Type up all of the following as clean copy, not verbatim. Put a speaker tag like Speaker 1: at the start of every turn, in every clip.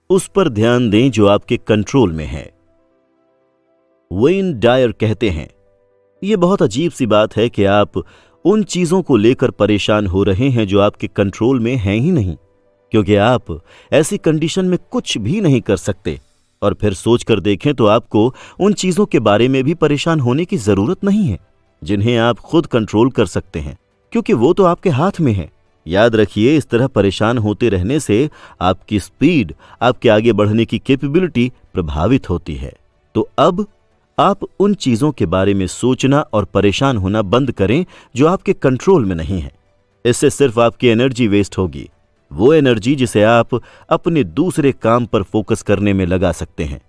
Speaker 1: उस पर ध्यान दें जो आपके कंट्रोल में है। वेन डायर कहते हैं, यह बहुत अजीब सी बात है कि आप उन चीजों को लेकर परेशान हो रहे हैं जो आपके कंट्रोल में हैं ही नहीं, क्योंकि आप ऐसी कंडीशन में कुछ भी नहीं कर सकते। और फिर सोचकर देखें तो आपको उन चीजों के बारे में भी परेशान होने की जरूरत नहीं है जिन्हें आप खुद कंट्रोल कर सकते हैं, क्योंकि वो तो आपके हाथ में है। याद रखिए, इस तरह परेशान होते रहने से आपकी स्पीड, आपके आगे बढ़ने की कैपेबिलिटी प्रभावित होती है। तो अब आप उन चीजों के बारे में सोचना और परेशान होना बंद करें जो आपके कंट्रोल में नहीं है। इससे सिर्फ आपकी एनर्जी वेस्ट होगी, वो एनर्जी जिसे आप अपने दूसरे काम पर फोकस करने में लगा सकते हैं।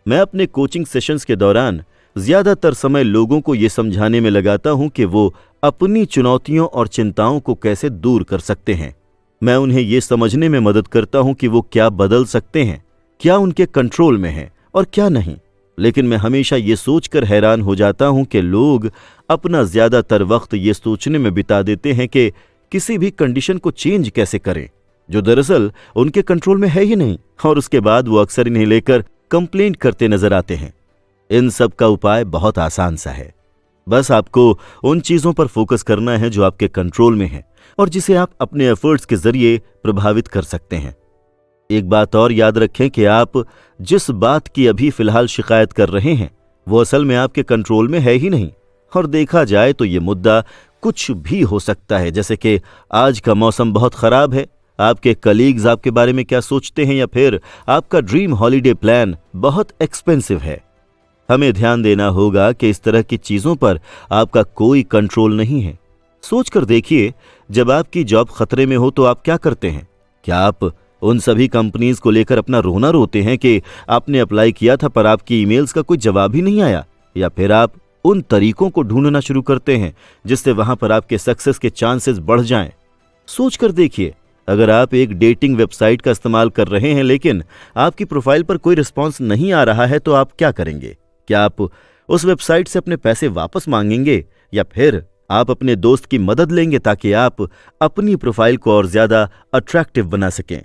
Speaker 1: मैं अपने कोचिंग सेशंस के दौरान ज्यादातर समय लोगों को यह समझाने में लगाता हूं कि वो अपनी चुनौतियों और चिंताओं को कैसे दूर कर सकते हैं। मैं उन्हें यह समझने में मदद करता हूं कि वो क्या बदल सकते हैं, क्या उनके कंट्रोल में है और क्या नहीं। लेकिन मैं हमेशा ये सोचकर हैरान हो जाता हूं कि लोग अपना ज्यादातर वक्त ये सोचने में बिता देते हैं कि किसी भी कंडीशन को चेंज कैसे करें, जो दरअसल उनके कंट्रोल में है ही नहीं, और उसके बाद वो अक्सर इन्हें लेकर कंप्लेंट करते नजर आते हैं। इन सब का उपाय बहुत आसान सा है। बस आपको उन चीजों पर फोकस करना है जो आपके कंट्रोल में है और जिसे आप अपने एफर्ट्स के जरिए प्रभावित कर सकते हैं। एक बात और याद रखें कि आप जिस बात की अभी फिलहाल शिकायत कर रहे हैं वो असल में आपके कंट्रोल में है ही नहीं। और देखा जाए तो ये मुद्दा कुछ भी हो सकता है, जैसे कि आज का मौसम बहुत खराब है, आपके कलीग्स आपके बारे में क्या सोचते हैं, या फिर आपका ड्रीम हॉलिडे प्लान बहुत एक्सपेंसिव है। हमें ध्यान देना होगा कि इस तरह की चीजों पर आपका कोई कंट्रोल नहीं है। सोचकर देखिए, जब आपकी जॉब खतरे में हो तो आप क्या करते हैं? क्या आप उन सभी कंपनीज को लेकर अपना रोना रोते हैं कि आपने अप्लाई किया था पर आपकी ईमेल्स का कोई जवाब ही नहीं आया? या फिर आप उन तरीकों को ढूंढना शुरू करते हैं जिससे वहां पर आपके सक्सेस के चांसेस बढ़ जाएं? सोचकर देखिए, अगर आप एक डेटिंग वेबसाइट का इस्तेमाल कर रहे हैं लेकिन आपकी प्रोफाइल पर कोई रिस्पॉन्स नहीं आ रहा है तो आप क्या करेंगे? क्या आप उस वेबसाइट से अपने पैसे वापस मांगेंगे, या फिर आप अपने दोस्त की मदद लेंगे ताकि आप अपनी प्रोफाइल को और ज्यादा अट्रैक्टिव बना सकें?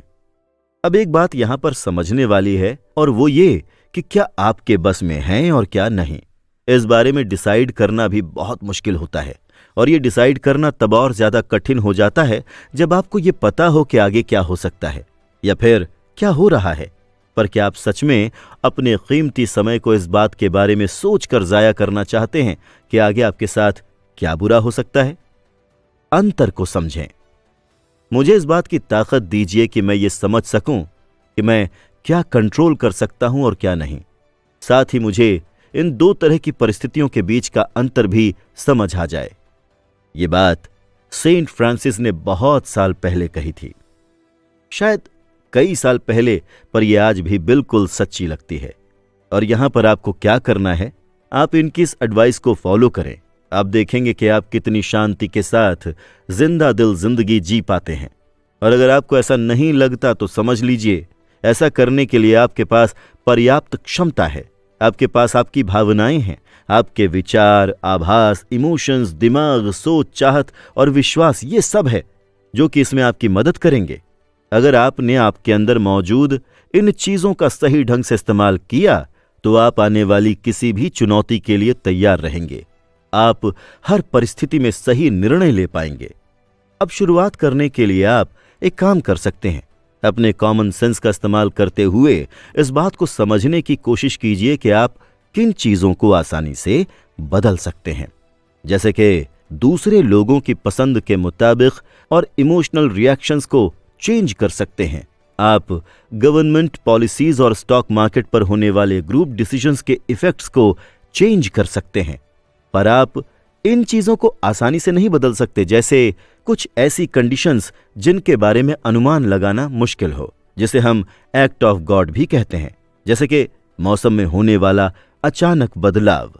Speaker 1: अब एक बात यहां पर समझने वाली है, और वो ये कि क्या आपके बस में है और क्या नहीं। इस बारे में डिसाइड करना भी बहुत मुश्किल होता है, और ये डिसाइड करना तब और ज्यादा कठिन हो जाता है जब आपको ये पता हो कि आगे क्या हो सकता है या फिर क्या हो रहा है। पर क्या आप सच में अपने कीमती समय को इस बात के बारे में सोचकर जाया करना चाहते हैं कि आगे आपके साथ क्या बुरा हो सकता है? अंतर को समझें। मुझे इस बात की ताकत दीजिए कि मैं ये समझ सकूं कि मैं क्या कंट्रोल कर सकता हूं और क्या नहीं। साथ ही मुझे इन दो तरह की परिस्थितियों के बीच का अंतर भी समझ आ जाए। ये बात सेंट फ्रांसिस ने बहुत साल पहले कही थी, शायद कई साल पहले, पर यह आज भी बिल्कुल सच्ची लगती है। और यहां पर आपको क्या करना है, आप इनकी इस एडवाइस को फॉलो करें। आप देखेंगे कि आप कितनी शांति के साथ जिंदा दिल जिंदगी जी पाते हैं। और अगर आपको ऐसा नहीं लगता तो समझ लीजिए, ऐसा करने के लिए आपके पास पर्याप्त क्षमता है। आपके पास आपकी भावनाएं हैं, आपके विचार, आभास, इमोशंस, दिमाग, सोच, चाहत और विश्वास, ये सब है जो कि इसमें आपकी मदद करेंगे। अगर आपने आपके अंदर मौजूद इन चीजों का सही ढंग से इस्तेमाल किया तो आप आने वाली किसी भी चुनौती के लिए तैयार रहेंगे। आप हर परिस्थिति में सही निर्णय ले पाएंगे। अब शुरुआत करने के लिए आप एक काम कर सकते हैं। अपने कॉमन सेंस का इस्तेमाल करते हुए इस बात को समझने की कोशिश कीजिए कि आप किन चीजों को आसानी से बदल सकते हैं, जैसे कि दूसरे लोगों की पसंद के मुताबिक, और इमोशनल रिएक्शंस को चेंज कर सकते हैं। आप गवर्नमेंट पॉलिसीज और स्टॉक मार्केट पर होने वाले ग्रुप डिसीजंस के इफेक्ट्स को चेंज कर सकते हैं। पर आप इन चीजों को आसानी से नहीं बदल सकते, जैसे कुछ ऐसी कंडीशंस जिनके बारे में अनुमान लगाना मुश्किल हो, जिसे हम एक्ट ऑफ गॉड भी कहते हैं, जैसे कि मौसम में होने वाला अचानक बदलाव।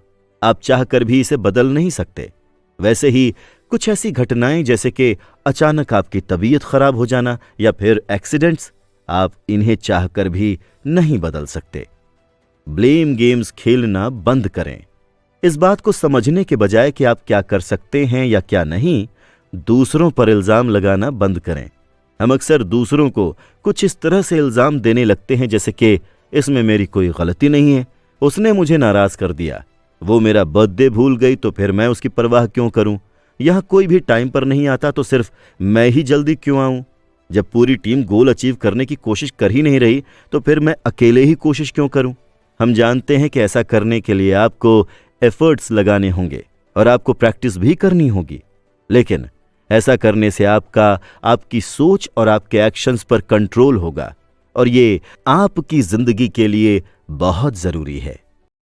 Speaker 1: आप चाहकर भी इसे बदल नहीं सकते। वैसे ही कुछ ऐसी घटनाएं जैसे कि अचानक आपकी तबीयत खराब हो जाना या फिर एक्सीडेंट्स, आप इन्हें चाहकर भी नहीं बदल सकते। ब्लेम गेम्स खेलना बंद करें। इस बात को समझने के बजाय कि आप क्या कर सकते हैं या क्या नहीं, दूसरों पर इल्जाम लगाना बंद करें। हम अक्सर दूसरों को कुछ इस तरह से इल्ज़ाम देने लगते हैं जैसे कि इसमें मेरी कोई गलती नहीं है, उसने मुझे नाराज़ कर दिया, वो मेरा बर्थडे भूल गई तो फिर मैं उसकी परवाह क्यों करूं, यहाँ कोई भी टाइम पर नहीं आता तो सिर्फ मैं ही जल्दी क्यों आऊं, जब पूरी टीम गोल अचीव करने की कोशिश कर ही नहीं रही तो फिर मैं अकेले ही कोशिश क्यों करूं। हम जानते हैं कि ऐसा करने के लिए आपको एफर्ट्स लगाने होंगे और आपको प्रैक्टिस भी करनी होगी, लेकिन ऐसा करने से आपकी सोच और आपके एक्शंस पर कंट्रोल होगा और ये आपकी जिंदगी के लिए बहुत जरूरी है।